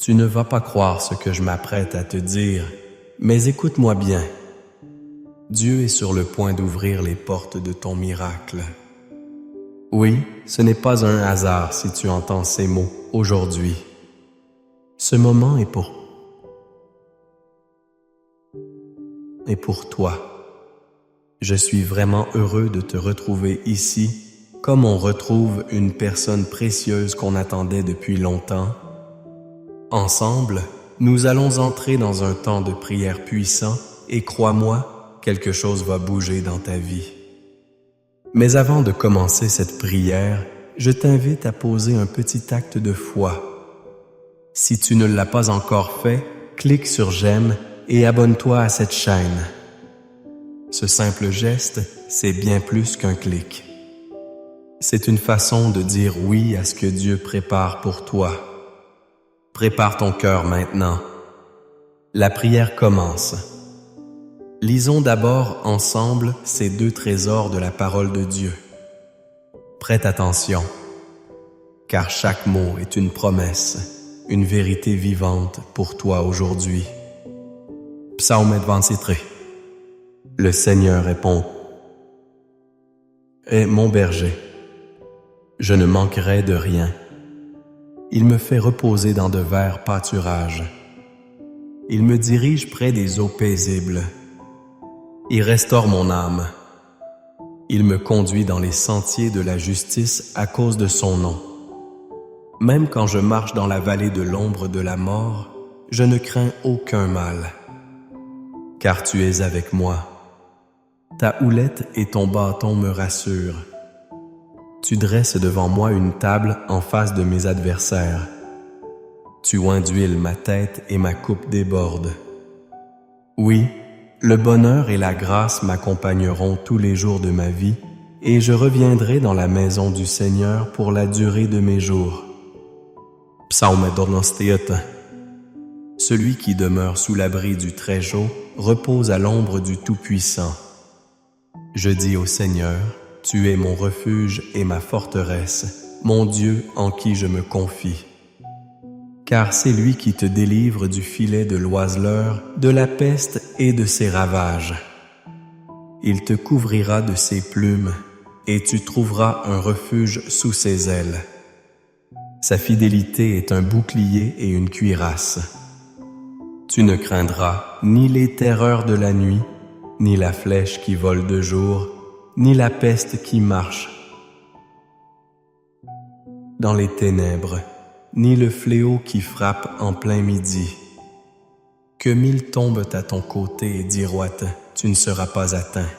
Tu ne vas pas croire ce que je m'apprête à te dire, mais écoute-moi bien. Dieu est sur le point d'ouvrir les portes de ton miracle. Oui, ce n'est pas un hasard si tu entends ces mots aujourd'hui. Ce moment est pour toi. Je suis vraiment heureux de te retrouver ici, comme on retrouve une personne précieuse qu'on attendait depuis longtemps. Ensemble, nous allons entrer dans un temps de prière puissant et crois-moi, quelque chose va bouger dans ta vie. Mais avant de commencer cette prière, je t'invite à poser un petit acte de foi. Si tu ne l'as pas encore fait, clique sur j'aime et abonne-toi à cette chaîne. Ce simple geste, c'est bien plus qu'un clic. C'est une façon de dire oui à ce que Dieu prépare pour toi. Prépare ton cœur maintenant. La prière commence. Lisons d'abord ensemble ces 2 trésors de la parole de Dieu. Prête attention, car chaque mot est une promesse, une vérité vivante pour toi aujourd'hui. Psaume 23. Le Seigneur répond: est mon berger. Je ne manquerai de rien. Il me fait reposer dans de verts pâturages. Il me dirige près des eaux paisibles. Il restaure mon âme. Il me conduit dans les sentiers de la justice à cause de son nom. Même quand je marche dans la vallée de l'ombre de la mort, je ne crains aucun mal. Car tu es avec moi. Ta houlette et ton bâton me rassurent. Tu dresses devant moi une table en face de mes adversaires. Tu oins d'huile ma tête et ma coupe déborde. Oui, le bonheur et la grâce m'accompagneront tous les jours de ma vie, et je reviendrai dans la maison du Seigneur pour la durée de mes jours. Psaume 23. Celui qui demeure sous l'abri du Très-Haut repose à l'ombre du Tout-Puissant. Je dis au Seigneur, tu es mon refuge et ma forteresse, mon Dieu en qui je me confie. Car c'est lui qui te délivre du filet de l'oiseleur, de la peste et de ses ravages. Il te couvrira de ses plumes, et tu trouveras un refuge sous ses ailes. Sa fidélité est un bouclier et une cuirasse. Tu ne craindras ni les terreurs de la nuit, ni la flèche qui vole de jour, ni la peste qui marche dans les ténèbres, ni le fléau qui frappe en plein midi. Que 1000 tombent à ton côté et 10 roites, tu ne seras pas atteint.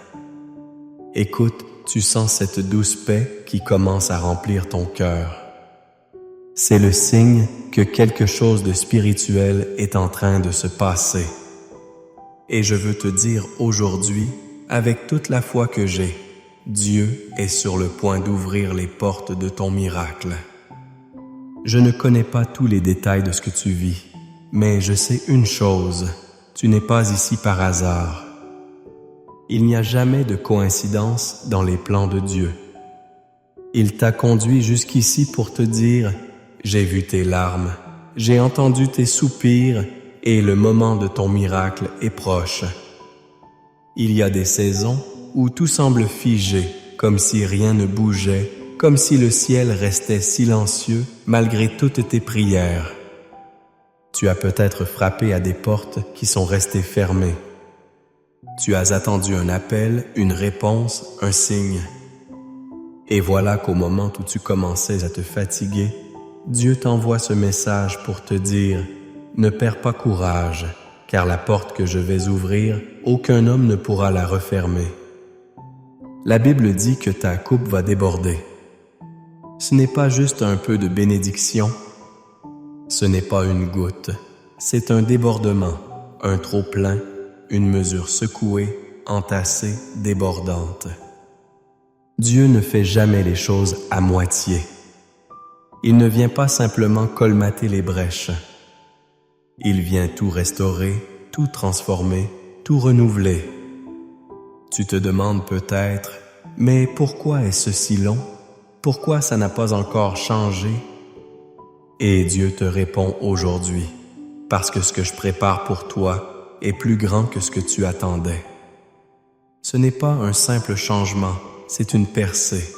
Écoute, tu sens cette douce paix qui commence à remplir ton cœur. C'est le signe que quelque chose de spirituel est en train de se passer. Et je veux te dire aujourd'hui, avec toute la foi que j'ai, Dieu est sur le point d'ouvrir les portes de ton miracle. Je ne connais pas tous les détails de ce que tu vis, mais je sais une chose, tu n'es pas ici par hasard. Il n'y a jamais de coïncidence dans les plans de Dieu. Il t'a conduit jusqu'ici pour te dire « J'ai vu tes larmes, j'ai entendu tes soupirs et le moment de ton miracle est proche. » Il y a des saisons où tout semble figé, comme si rien ne bougeait, comme si le ciel restait silencieux malgré toutes tes prières. Tu as peut-être frappé à des portes qui sont restées fermées. Tu as attendu un appel, une réponse, un signe. Et voilà qu'au moment où tu commençais à te fatiguer, Dieu t'envoie ce message pour te dire « Ne perds pas courage, car la porte que je vais ouvrir, aucun homme ne pourra la refermer. » La Bible dit que ta coupe va déborder. Ce n'est pas juste un peu de bénédiction. Ce n'est pas une goutte. C'est un débordement, un trop-plein, une mesure secouée, entassée, débordante. Dieu ne fait jamais les choses à moitié. Il ne vient pas simplement colmater les brèches. Il vient tout restaurer, tout transformer, tout renouveler. Tu te demandes peut-être, mais pourquoi est-ce si long? Pourquoi ça n'a pas encore changé? Et Dieu te répond aujourd'hui, parce que ce que je prépare pour toi est plus grand que ce que tu attendais. Ce n'est pas un simple changement, c'est une percée.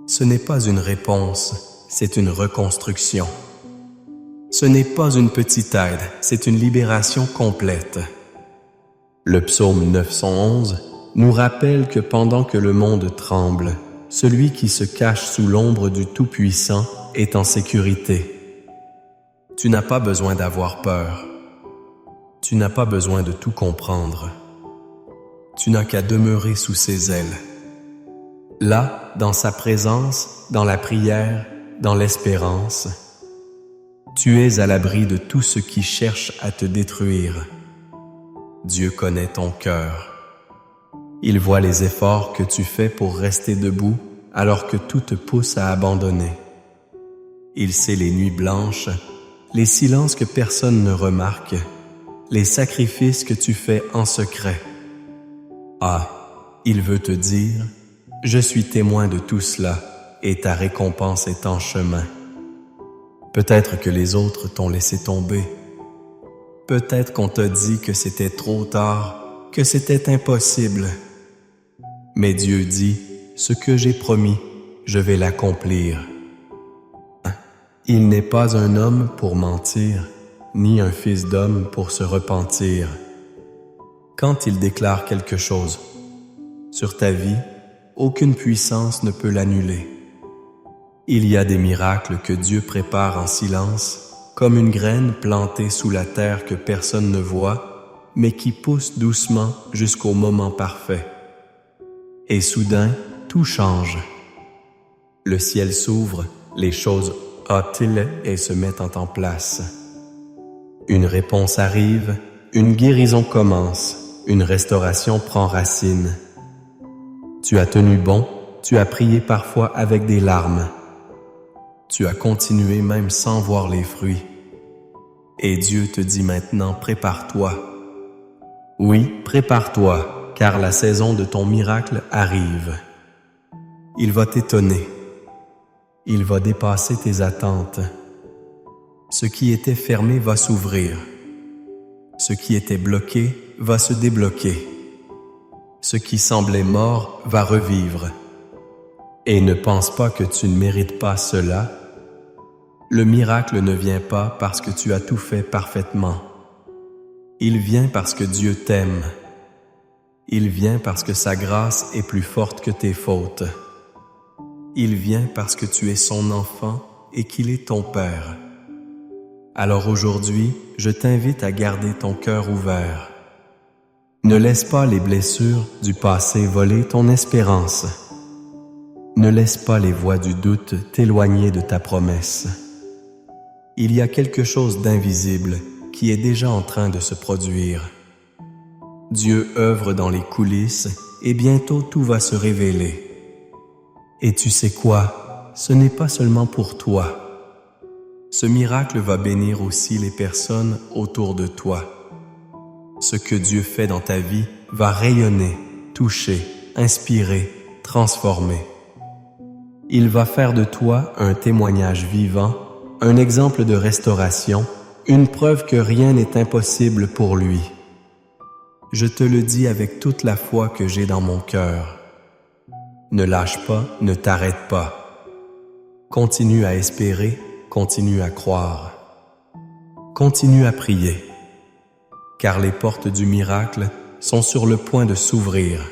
Ce n'est pas une réponse, c'est une reconstruction. Ce n'est pas une petite aide, c'est une libération complète. Le psaume 911 nous rappelle que pendant que le monde tremble, celui qui se cache sous l'ombre du Tout-Puissant est en sécurité. Tu n'as pas besoin d'avoir peur. Tu n'as pas besoin de tout comprendre. Tu n'as qu'à demeurer sous ses ailes. Là, dans sa présence, dans la prière, dans l'espérance, tu es à l'abri de tout ce qui cherche à te détruire. Dieu connaît ton cœur. Il voit les efforts que tu fais pour rester debout alors que tout te pousse à abandonner. Il sait les nuits blanches, les silences que personne ne remarque, les sacrifices que tu fais en secret. Ah, il veut te dire, je suis témoin de tout cela et ta récompense est en chemin. Peut-être que les autres t'ont laissé tomber. Peut-être qu'on t'a dit que c'était trop tard, que c'était impossible. Mais Dieu dit, ce que j'ai promis, je vais l'accomplir. Il n'est pas un homme pour mentir, ni un fils d'homme pour se repentir. Quand il déclare quelque chose sur ta vie, aucune puissance ne peut l'annuler. Il y a des miracles que Dieu prépare en silence, comme une graine plantée sous la terre que personne ne voit, mais qui pousse doucement jusqu'au moment parfait. Et soudain, tout change. Le ciel s'ouvre, les choses ôtent-ils et se mettent en place. Une réponse arrive, une guérison commence, une restauration prend racine. Tu as tenu bon, tu as prié parfois avec des larmes. Tu as continué même sans voir les fruits. Et Dieu te dit maintenant, prépare-toi. Oui, prépare-toi, car la saison de ton miracle arrive. Il va t'étonner. Il va dépasser tes attentes. Ce qui était fermé va s'ouvrir. Ce qui était bloqué va se débloquer. Ce qui semblait mort va revivre. Et ne pense pas que tu ne mérites pas cela. Le miracle ne vient pas parce que tu as tout fait parfaitement. Il vient parce que Dieu t'aime. Il vient parce que sa grâce est plus forte que tes fautes. Il vient parce que tu es son enfant et qu'il est ton Père. Alors aujourd'hui, je t'invite à garder ton cœur ouvert. Ne laisse pas les blessures du passé voler ton espérance. Ne laisse pas les voix du doute t'éloigner de ta promesse. Il y a quelque chose d'invisible qui est déjà en train de se produire. Dieu œuvre dans les coulisses et bientôt tout va se révéler. Et tu sais quoi? Ce n'est pas seulement pour toi. Ce miracle va bénir aussi les personnes autour de toi. Ce que Dieu fait dans ta vie va rayonner, toucher, inspirer, transformer. Il va faire de toi un témoignage vivant, un exemple de restauration, une preuve que rien n'est impossible pour lui. Je te le dis avec toute la foi que j'ai dans mon cœur. Ne lâche pas, ne t'arrête pas. Continue à espérer, continue à croire. Continue à prier, car les portes du miracle sont sur le point de s'ouvrir.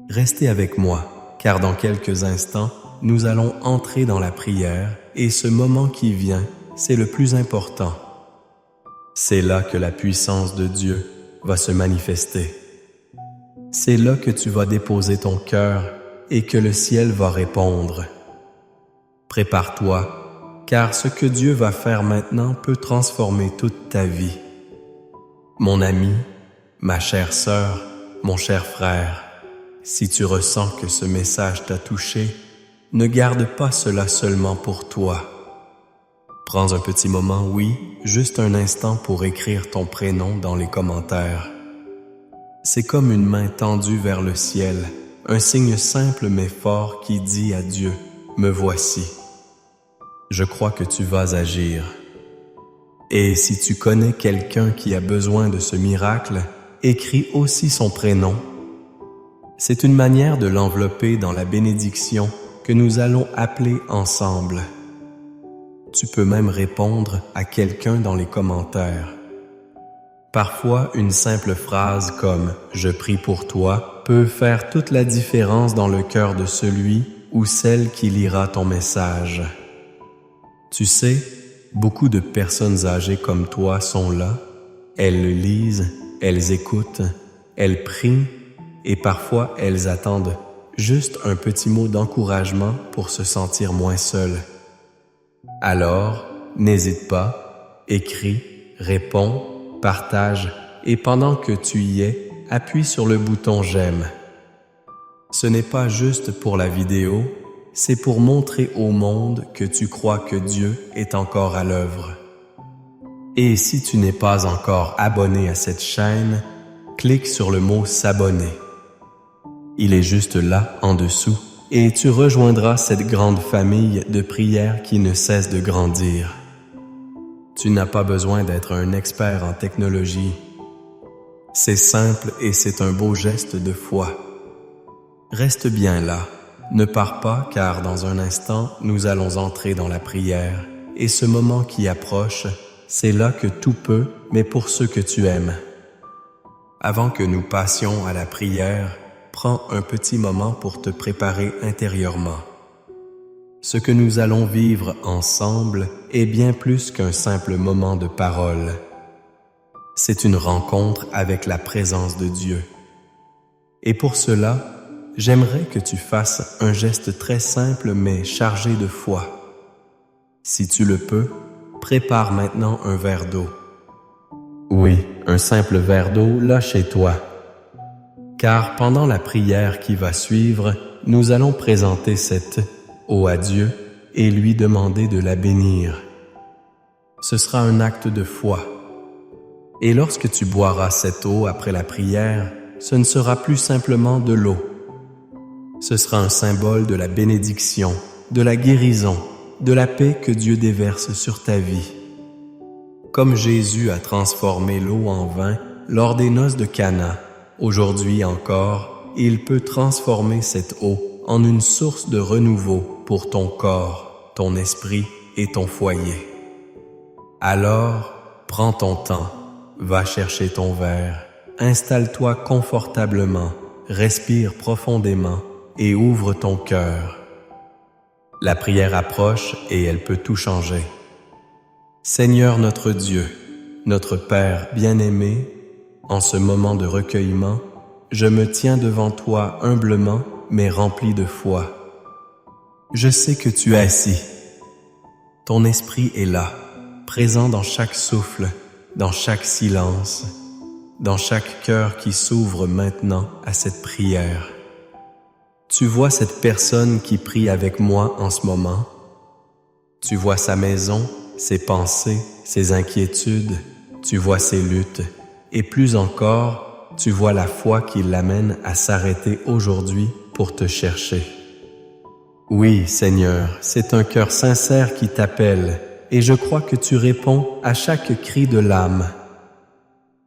Restez avec moi, car dans quelques instants, nous allons entrer dans la prière et ce moment qui vient, c'est le plus important. C'est là que la puissance de Dieu va se manifester. C'est là que tu vas déposer ton cœur et que le ciel va répondre. Prépare-toi, car ce que Dieu va faire maintenant peut transformer toute ta vie. Mon ami, ma chère sœur, mon cher frère, si tu ressens que ce message t'a touché, ne garde pas cela seulement pour toi. Prends un petit moment, oui, juste un instant pour écrire ton prénom dans les commentaires. C'est comme une main tendue vers le ciel, un signe simple mais fort qui dit à Dieu, « Me voici ». Je crois que tu vas agir. Et si tu connais quelqu'un qui a besoin de ce miracle, écris aussi son prénom. C'est une manière de l'envelopper dans la bénédiction que nous allons appeler ensemble. Tu peux même répondre à quelqu'un dans les commentaires. Parfois, une simple phrase comme « Je prie pour toi » peut faire toute la différence dans le cœur de celui ou celle qui lira ton message. Tu sais, beaucoup de personnes âgées comme toi sont là. Elles le lisent, elles écoutent, elles prient et parfois elles attendent juste un petit mot d'encouragement pour se sentir moins seules. Alors, n'hésite pas, écris, réponds, partage et pendant que tu y es, appuie sur le bouton « J'aime ». Ce n'est pas juste pour la vidéo, c'est pour montrer au monde que tu crois que Dieu est encore à l'œuvre. Et si tu n'es pas encore abonné à cette chaîne, clique sur le mot « S'abonner ». Il est juste là, en dessous, et tu rejoindras cette grande famille de prières qui ne cesse de grandir. Tu n'as pas besoin d'être un expert en technologie. C'est simple et c'est un beau geste de foi. Reste bien là, ne pars pas car dans un instant, nous allons entrer dans la prière et ce moment qui approche, c'est là que tout peut, mais pour ceux que tu aimes. Avant que nous passions à la prière, prends un petit moment pour te préparer intérieurement. Ce que nous allons vivre ensemble est bien plus qu'un simple moment de parole. C'est une rencontre avec la présence de Dieu. Et pour cela, j'aimerais que tu fasses un geste très simple mais chargé de foi. Si tu le peux, prépare maintenant un verre d'eau. Oui, un simple verre d'eau là chez toi. Car pendant la prière qui va suivre, nous allons présenter cette eau à Dieu et lui demander de la bénir. Ce sera un acte de foi. Et lorsque tu boiras cette eau après la prière, ce ne sera plus simplement de l'eau. Ce sera un symbole de la bénédiction, de la guérison, de la paix que Dieu déverse sur ta vie. Comme Jésus a transformé l'eau en vin lors des noces de Cana, aujourd'hui encore, il peut transformer cette eau en une source de renouveau pour ton corps, ton esprit et ton foyer. Alors, prends ton temps, va chercher ton verre, installe-toi confortablement, respire profondément et ouvre ton cœur. La prière approche et elle peut tout changer. Seigneur notre Dieu, notre Père bien-aimé, en ce moment de recueillement, je me tiens devant toi humblement mais rempli de foi. Je sais que tu es assis. Ton esprit est là, présent dans chaque souffle, dans chaque silence, dans chaque cœur qui s'ouvre maintenant à cette prière. Tu vois cette personne qui prie avec moi en ce moment. Tu vois sa maison, ses pensées, ses inquiétudes, tu vois ses luttes, et plus encore, tu vois la foi qui l'amène à s'arrêter aujourd'hui pour te chercher. Oui, Seigneur, c'est un cœur sincère qui t'appelle, et je crois que tu réponds à chaque cri de l'âme.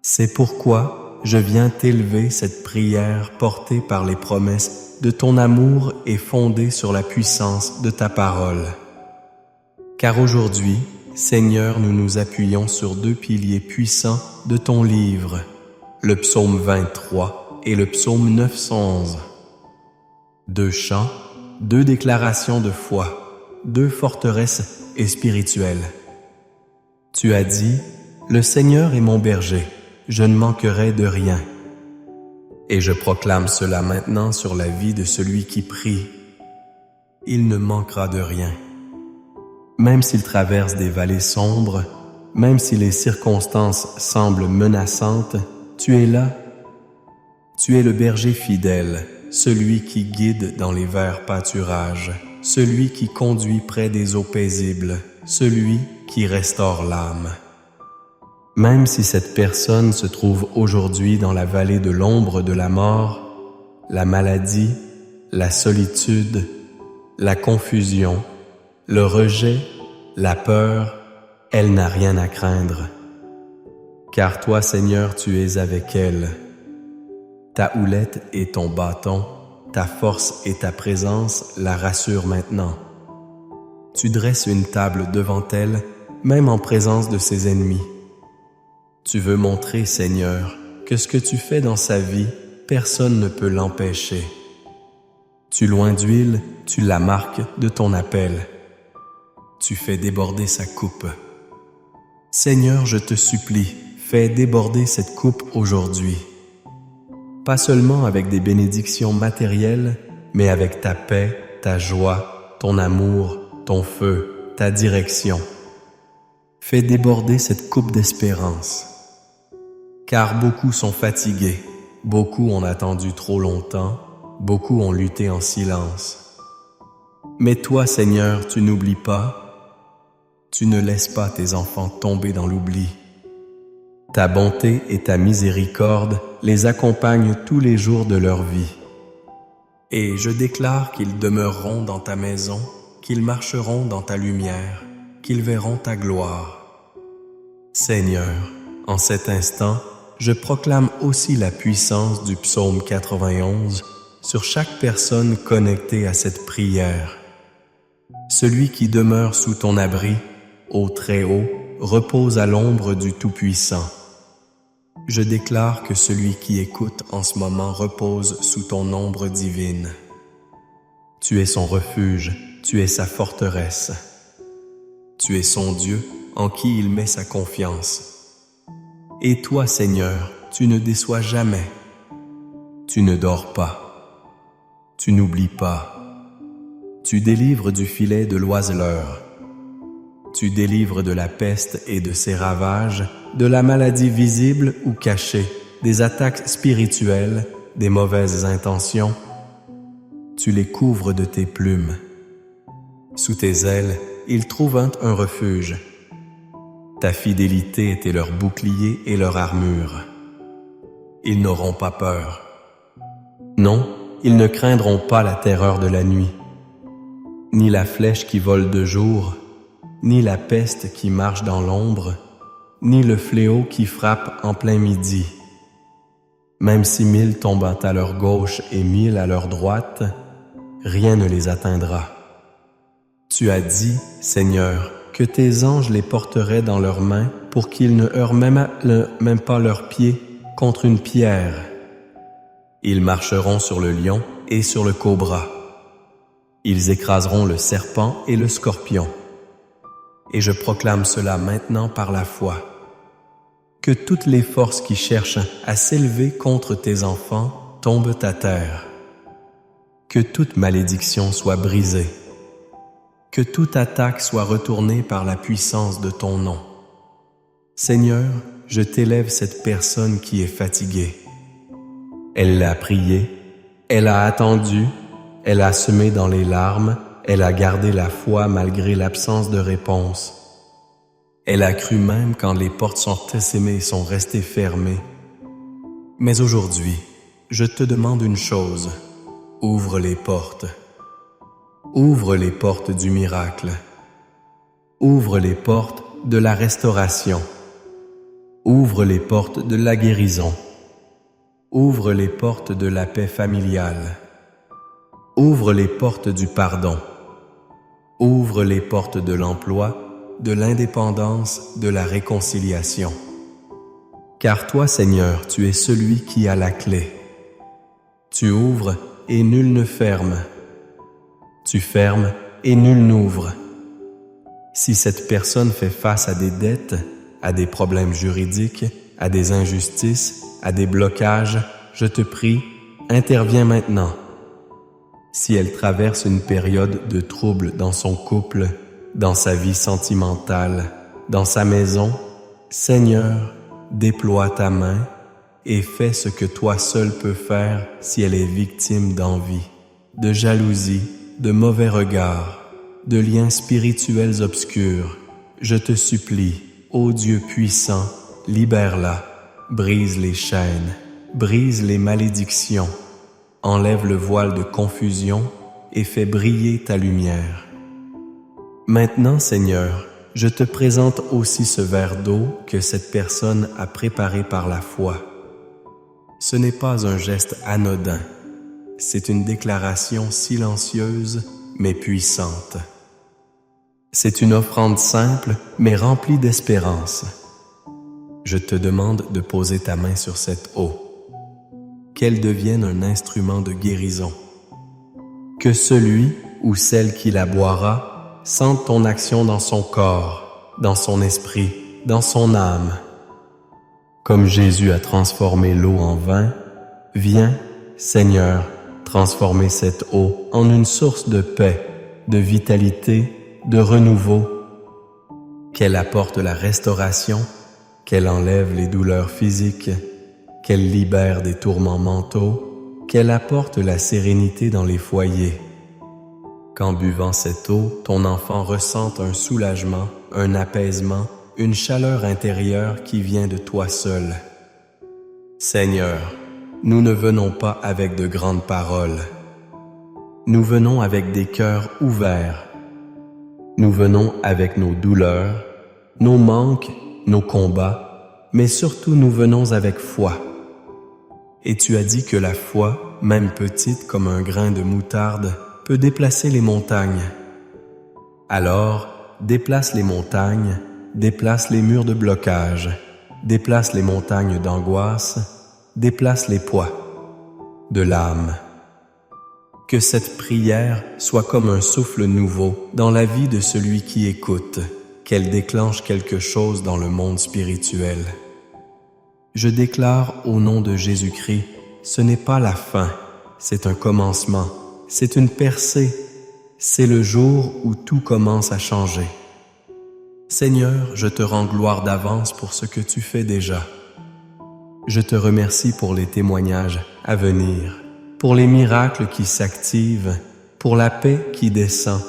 C'est pourquoi je viens t'élever cette prière portée par les promesses de ton amour et fondée sur la puissance de ta parole. Car aujourd'hui, Seigneur, nous nous appuyons sur deux piliers puissants de ton livre, le psaume 23 et le psaume 911. Deux chants, deux déclarations de foi, deux forteresses et spirituelles. Tu as dit, « Le Seigneur est mon berger, je ne manquerai de rien. » Et je proclame cela maintenant sur la vie de celui qui prie. Il ne manquera de rien. Même s'il traverse des vallées sombres, même si les circonstances semblent menaçantes, tu es là. Tu es le berger fidèle, celui qui guide dans les verts pâturages, celui qui conduit près des eaux paisibles, celui qui restaure l'âme. Même si cette personne se trouve aujourd'hui dans la vallée de l'ombre de la mort, la maladie, la solitude, la confusion, le rejet La peur, elle n'a rien à craindre. Car toi, Seigneur, tu es avec elle. Ta houlette et ton bâton, ta force et ta présence la rassurent maintenant. Tu dresses une table devant elle, même en présence de ses ennemis. Tu veux montrer, Seigneur, que ce que tu fais dans sa vie, personne ne peut l'empêcher. Tu l'oins d'huile, tu la marques de ton appel. Tu fais déborder sa coupe. Seigneur, je te supplie, fais déborder cette coupe aujourd'hui. Pas seulement avec des bénédictions matérielles, mais avec ta paix, ta joie, ton amour, ton feu, ta direction. Fais déborder cette coupe d'espérance. Car beaucoup sont fatigués, beaucoup ont attendu trop longtemps, beaucoup ont lutté en silence. Mais toi, Seigneur, tu n'oublies pas, tu ne laisses pas tes enfants tomber dans l'oubli. Ta bonté et ta miséricorde les accompagnent tous les jours de leur vie. Et je déclare qu'ils demeureront dans ta maison, qu'ils marcheront dans ta lumière, qu'ils verront ta gloire. Seigneur, en cet instant, je proclame aussi la puissance du psaume 91 sur chaque personne connectée à cette prière. Celui qui demeure sous ton abri, ô Très-Haut, repose à l'ombre du Tout-Puissant. Je déclare que celui qui écoute en ce moment repose sous ton ombre divine. Tu es son refuge, tu es sa forteresse. Tu es son Dieu en qui il met sa confiance. Et toi, Seigneur, tu ne déçois jamais. Tu ne dors pas. Tu n'oublies pas. Tu délivres du filet de l'oiseleur. Tu délivres de la peste et de ses ravages, de la maladie visible ou cachée, des attaques spirituelles, des mauvaises intentions. Tu les couvres de tes plumes. Sous tes ailes, ils trouvent un refuge. Ta fidélité était leur bouclier et leur armure. Ils n'auront pas peur. Non, ils ne craindront pas la terreur de la nuit, ni la flèche qui vole de jour, ni la peste qui marche dans l'ombre, ni le fléau qui frappe en plein midi. Même si 1000 tombent à leur gauche et 1000 à leur droite, rien ne les atteindra. Tu as dit, Seigneur, que tes anges les porteraient dans leurs mains pour qu'ils ne heurtent même pas leurs pieds contre une pierre. Ils marcheront sur le lion et sur le cobra. Ils écraseront le serpent et le scorpion. Et je proclame cela maintenant par la foi. Que toutes les forces qui cherchent à s'élever contre tes enfants tombent à terre. Que toute malédiction soit brisée. Que toute attaque soit retournée par la puissance de ton nom. Seigneur, je t'élève cette personne qui est fatiguée. Elle l'a prié, elle a attendu, elle a semé dans les larmes, elle a gardé la foi malgré l'absence de réponse. Elle a cru même quand les portes sont restées fermées. Mais aujourd'hui, je te demande une chose, ouvre les portes. Ouvre les portes du miracle. Ouvre les portes de la restauration. Ouvre les portes de la guérison. Ouvre les portes de la paix familiale. Ouvre les portes du pardon. Ouvre les portes de l'emploi, de l'indépendance, de la réconciliation. Car toi, Seigneur, tu es celui qui a la clé. Tu ouvres et nul ne ferme. Tu fermes et nul n'ouvre. Si cette personne fait face à des dettes, à des problèmes juridiques, à des injustices, à des blocages, je te prie, interviens maintenant. Si elle traverse une période de trouble dans son couple, dans sa vie sentimentale, dans sa maison, Seigneur, déploie ta main et fais ce que toi seul peux faire si elle est victime d'envie, de jalousie, de mauvais regards, de liens spirituels obscurs. Je te supplie, ô Dieu puissant, libère-la, brise les chaînes, brise les malédictions, enlève le voile de confusion et fais briller ta lumière. Maintenant, Seigneur, je te présente aussi ce verre d'eau que cette personne a préparé par la foi. Ce n'est pas un geste anodin, c'est une déclaration silencieuse mais puissante. C'est une offrande simple mais remplie d'espérance. Je te demande de poser ta main sur cette eau, qu'elle devienne un instrument de guérison. Que celui ou celle qui la boira sente ton action dans son corps, dans son esprit, dans son âme. Comme Jésus a transformé l'eau en vin, viens, Seigneur, transformer cette eau en une source de paix, de vitalité, de renouveau. Qu'elle apporte la restauration, qu'elle enlève les douleurs physiques, qu'elle libère des tourments mentaux, qu'elle apporte la sérénité dans les foyers. Qu'en buvant cette eau, ton enfant ressente un soulagement, un apaisement, une chaleur intérieure qui vient de toi seul. Seigneur, nous ne venons pas avec de grandes paroles. Nous venons avec des cœurs ouverts. Nous venons avec nos douleurs, nos manques, nos combats, mais surtout nous venons avec foi. Et tu as dit que la foi, même petite comme un grain de moutarde, peut déplacer les montagnes. Alors, déplace les montagnes, déplace les murs de blocage, déplace les montagnes d'angoisse, déplace les poids de l'âme. Que cette prière soit comme un souffle nouveau dans la vie de celui qui écoute, qu'elle déclenche quelque chose dans le monde spirituel. Je déclare au nom de Jésus-Christ, ce n'est pas la fin, c'est un commencement, c'est une percée, c'est le jour où tout commence à changer. Seigneur, je te rends gloire d'avance pour ce que tu fais déjà. Je te remercie pour les témoignages à venir, pour les miracles qui s'activent, pour la paix qui descend.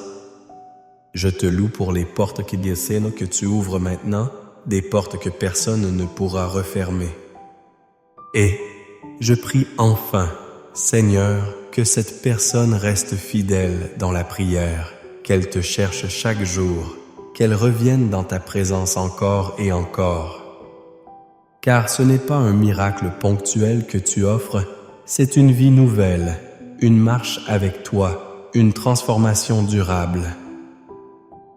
Je te loue pour les portes qui descendent que tu ouvres maintenant, des portes que personne ne pourra refermer. Et je prie enfin, Seigneur, que cette personne reste fidèle dans la prière, qu'elle te cherche chaque jour, qu'elle revienne dans ta présence encore et encore. Car ce n'est pas un miracle ponctuel que tu offres, c'est une vie nouvelle, une marche avec toi, une transformation durable.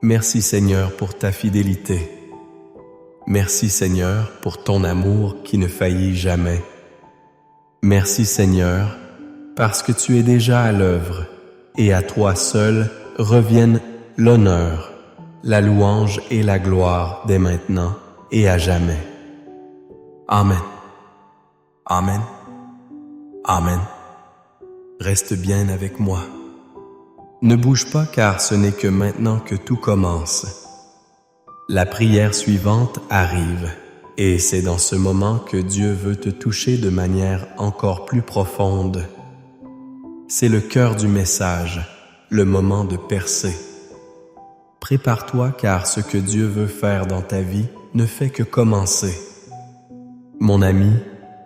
Merci Seigneur pour ta fidélité. Merci Seigneur pour ton amour qui ne faillit jamais. Merci Seigneur parce que tu es déjà à l'œuvre et à toi seul reviennent l'honneur, la louange et la gloire dès maintenant et à jamais. Amen. Amen. Amen. Reste bien avec moi. Ne bouge pas car ce n'est que maintenant que tout commence. La prière suivante arrive et c'est dans ce moment que Dieu veut te toucher de manière encore plus profonde. C'est le cœur du message, le moment de percer. Prépare-toi car ce que Dieu veut faire dans ta vie ne fait que commencer. Mon ami,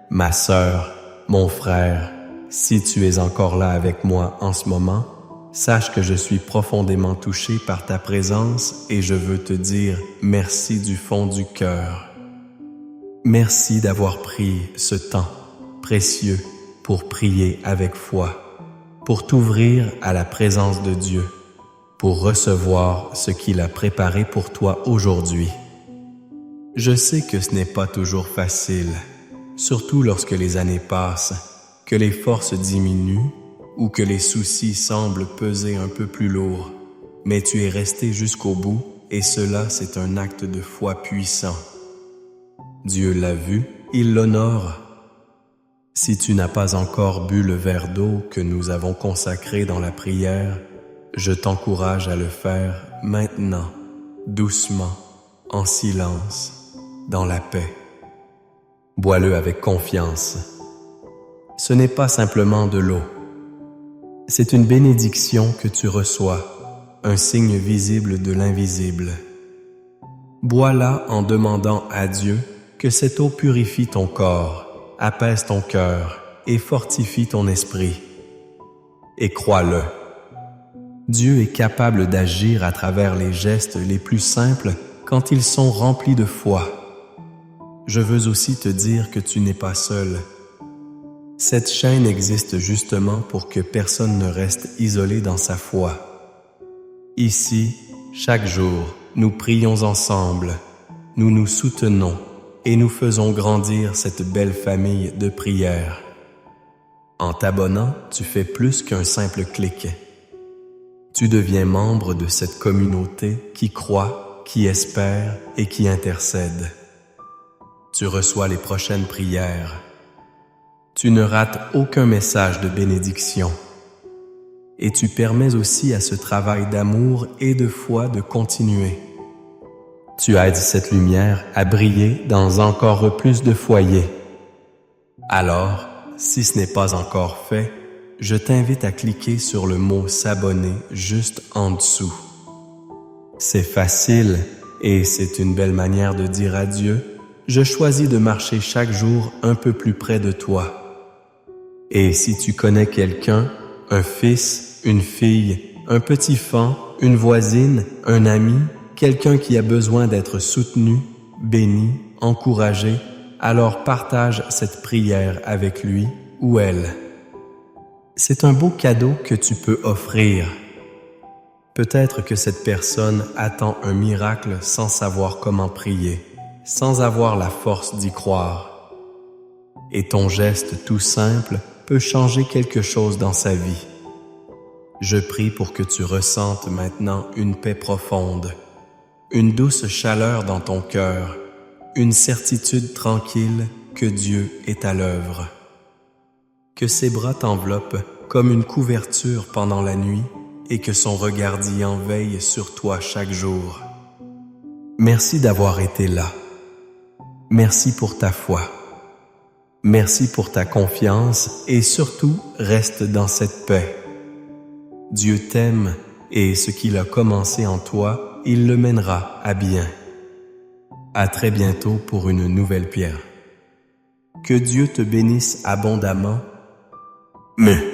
ma sœur, mon frère, si tu es encore là avec moi en ce moment, sache que je suis profondément touché par ta présence et je veux te dire merci du fond du cœur. Merci d'avoir pris ce temps précieux pour prier avec foi, pour t'ouvrir à la présence de Dieu, pour recevoir ce qu'il a préparé pour toi aujourd'hui. Je sais que ce n'est pas toujours facile, surtout lorsque les années passent, que les forces diminuent ou que les soucis semblent peser un peu plus lourd, mais tu es resté jusqu'au bout et cela c'est un acte de foi puissant. Dieu l'a vu, il l'honore. Si tu n'as pas encore bu le verre d'eau que nous avons consacré dans la prière, je t'encourage à le faire maintenant, doucement, en silence, dans la paix. Bois-le avec confiance. Ce n'est pas simplement de l'eau. C'est une bénédiction que tu reçois, un signe visible de l'invisible. Bois-la en demandant à Dieu que cette eau purifie ton corps, apaise ton cœur et fortifie ton esprit. Et crois-le, Dieu est capable d'agir à travers les gestes les plus simples quand ils sont remplis de foi. Je veux aussi te dire que tu n'es pas seul. Cette chaîne existe justement pour que personne ne reste isolé dans sa foi. Ici, chaque jour, nous prions ensemble, nous nous soutenons et nous faisons grandir cette belle famille de prière. En t'abonnant, tu fais plus qu'un simple clic. Tu deviens membre de cette communauté qui croit, qui espère et qui intercède. Tu reçois les prochaines prières. Tu ne rates aucun message de bénédiction. Et tu permets aussi à ce travail d'amour et de foi de continuer. Tu aides cette lumière à briller dans encore plus de foyers. Alors, si ce n'est pas encore fait, je t'invite à cliquer sur le mot « S'abonner » juste en dessous. C'est facile et c'est une belle manière de dire à Dieu « Je choisis de marcher chaque jour un peu plus près de toi ». Et si tu connais quelqu'un, un fils, une fille, un petit-fan, une voisine, un ami, quelqu'un qui a besoin d'être soutenu, béni, encouragé, alors partage cette prière avec lui ou elle. C'est un beau cadeau que tu peux offrir. Peut-être que cette personne attend un miracle sans savoir comment prier, sans avoir la force d'y croire. Et ton geste tout simple peut changer quelque chose dans sa vie. Je prie pour que tu ressentes maintenant une paix profonde, une douce chaleur dans ton cœur, une certitude tranquille que Dieu est à l'œuvre. Que ses bras t'enveloppent comme une couverture pendant la nuit et que son regard d'Ian veille sur toi chaque jour. Merci d'avoir été là. Merci pour ta foi. Merci pour ta confiance et surtout, reste dans cette paix. Dieu t'aime et ce qu'il a commencé en toi, il le mènera à bien. À très bientôt pour une nouvelle pierre. Que Dieu te bénisse abondamment. Mais